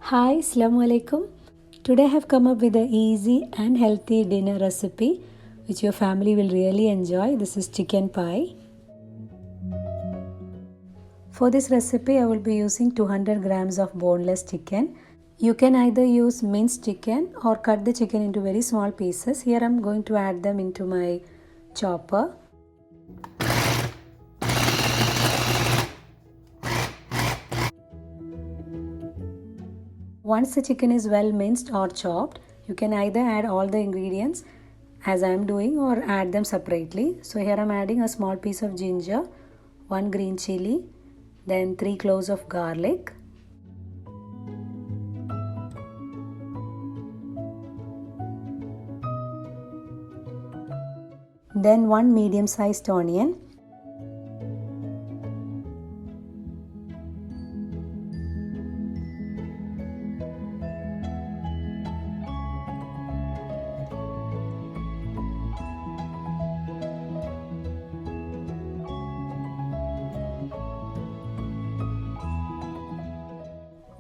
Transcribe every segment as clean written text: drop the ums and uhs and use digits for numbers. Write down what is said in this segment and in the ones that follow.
Hi, Assalamu alaikum. Today I have come up with an easy and healthy dinner recipe which your family will really enjoy. This is chicken pie. For this recipe, I will be using 200 grams of boneless chicken. You can either use minced chicken or cut the chicken into very small pieces. Here I am going to add them into my chopper. Once the chicken is well minced or chopped, you can either add all the ingredients as I am doing or add them separately. So here I am adding a small piece of ginger, 1 green chili, then 3 cloves of garlic, then 1 medium sized onion,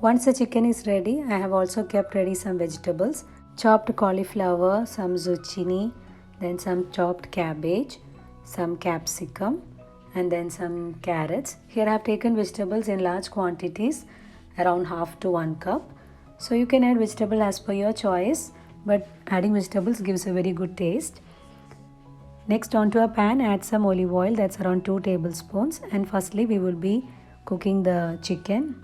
Once the chicken is ready, I have also kept ready some vegetables, chopped cauliflower, some zucchini, then some chopped cabbage, some capsicum, and then some carrots. Here I have taken vegetables in large quantities, around half to 1 cup. So you can add vegetable as per your choice, but adding vegetables gives a very good taste. Next, onto a pan, add some olive oil, that's around 2 tablespoons, and firstly we will be cooking the chicken.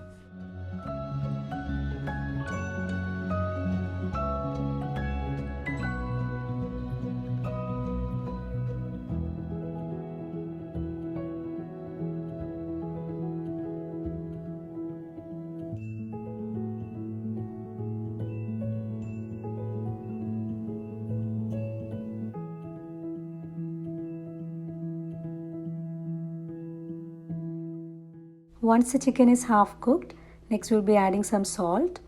Once the chicken is half cooked, next we'll be adding some salt,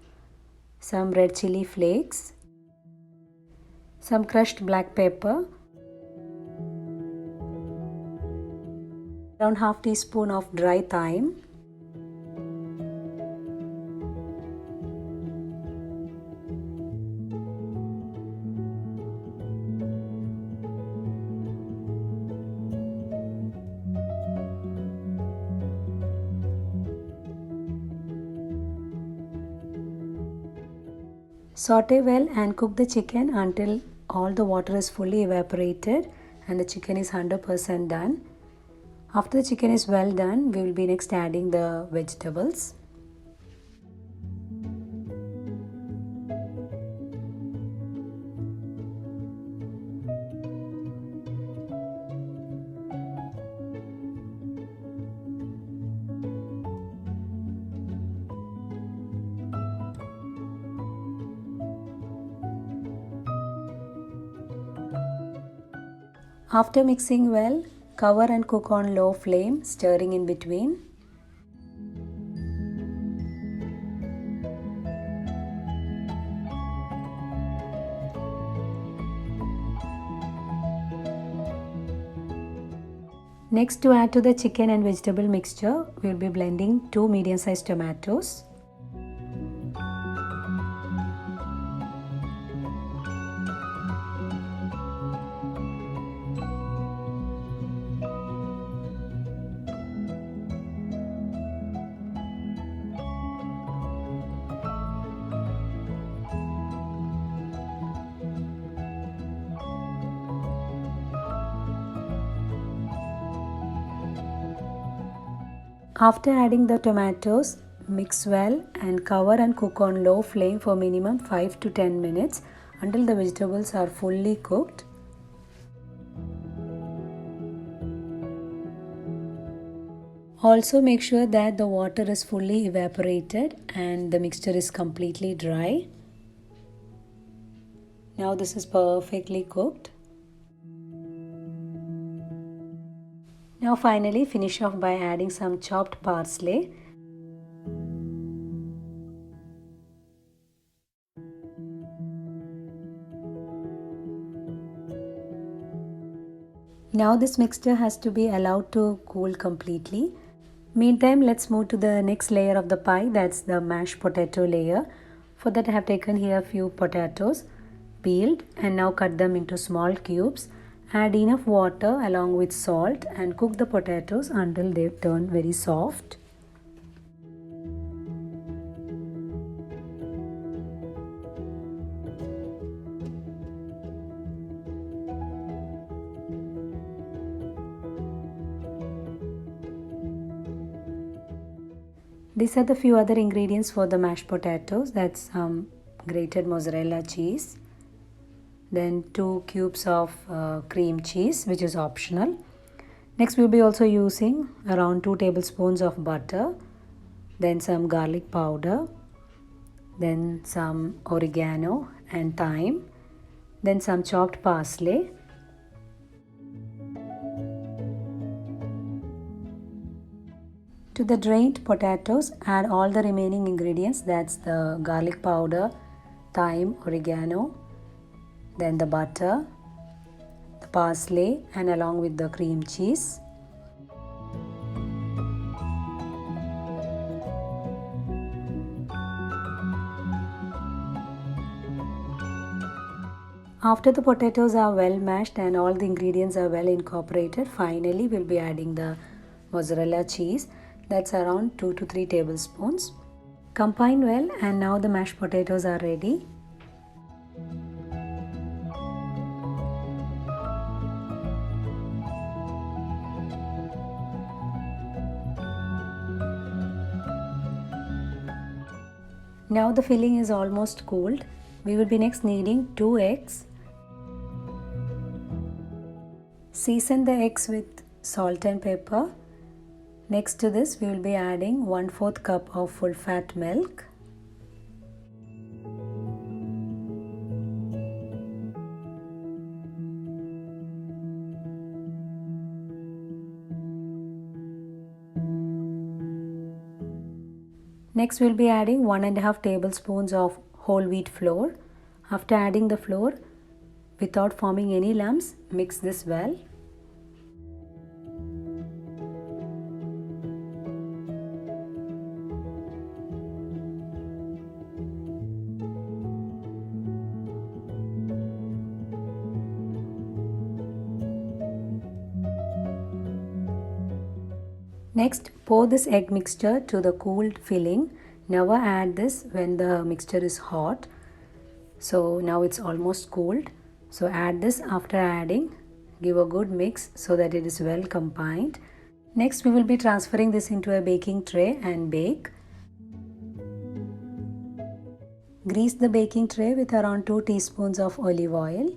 some red chili flakes, some crushed black pepper, around half teaspoon of dry thyme, saute well and cook the chicken until all the water is fully evaporated and the chicken is 100% done. After the chicken is well done, we will be next adding the vegetables. After mixing well, cover and cook on low flame, stirring in between. Next, to add to the chicken and vegetable mixture, we will be blending 2 medium-sized tomatoes. After adding the tomatoes, mix well and cover and cook on low flame for minimum 5 to 10 minutes until the vegetables are fully cooked. Also make sure that the water is fully evaporated and the mixture is completely dry. Now this is perfectly cooked. Now finally finish off by adding some chopped parsley. Now this mixture has to be allowed to cool completely. Meantime, let's move to the next layer of the pie, that's the mashed potato layer. For that I have taken here a few potatoes, peeled, and now cut them into small cubes. Add enough water along with salt and cook the potatoes until they turn very soft. These are the few other ingredients for the mashed potatoes. That's some grated mozzarella cheese, then 2 cubes of cream cheese, which is optional. Next we'll be also using around 2 tablespoons of butter, then some garlic powder, then some oregano and thyme, then some chopped parsley. To the drained potatoes, add all the remaining ingredients, that's the garlic powder, thyme, oregano, then the butter, the parsley, and along with the cream cheese. After the potatoes are well mashed and all the ingredients are well incorporated, finally we'll be adding the mozzarella cheese. That's around 2 to 3 tablespoons. Combine well, and now the mashed potatoes are ready. Now the filling is almost cooled. We will be next needing 2 eggs. Season the eggs with salt and pepper. Next to this, we will be adding 1/4 cup of full fat milk. Next, we will be adding 1.5 tablespoons of whole wheat flour. After adding the flour, without forming any lumps, mix this well. Next, pour this egg mixture to the cooled filling. Never add this when the mixture is hot. So now it's almost cooled. So add this after adding. Give a good mix so that it is well combined. Next, we will be transferring this into a baking tray and bake. Grease the baking tray with around 2 teaspoons of olive oil.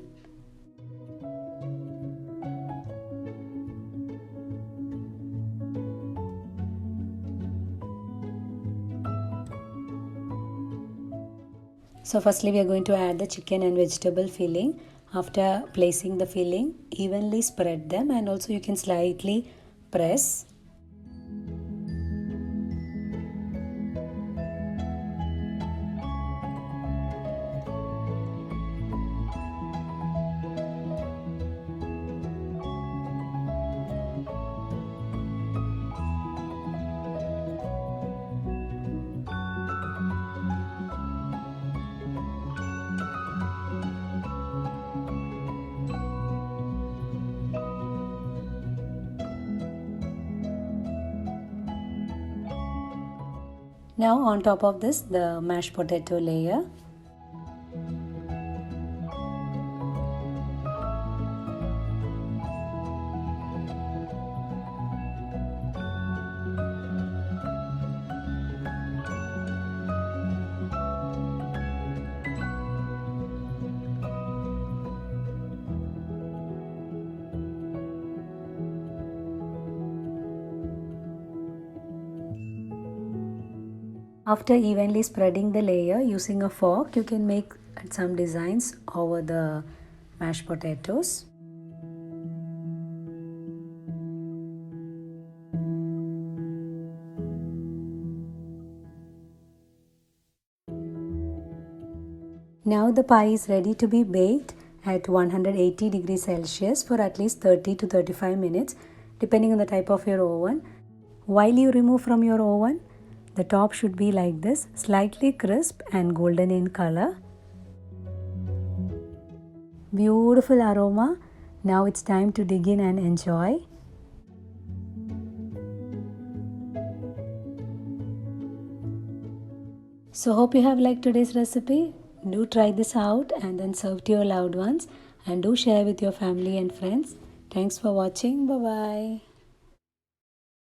So firstly we are going to add the chicken and vegetable filling. After placing the filling, evenly spread them, and also you can slightly press. Now on top of this, the mashed potato layer. After evenly spreading the layer using a fork, you can make some designs over the mashed potatoes. Now the pie is ready to be baked at 180 degrees Celsius for at least 30 to 35 minutes depending on the type of your oven. While you remove from your oven, The top should be like this, slightly crisp and golden in color. Beautiful aroma. Now it's time to dig in and enjoy. So hope you have liked today's recipe. Do try this out and then serve to your loved ones, and do share with your family and friends. Thanks for watching. Bye bye.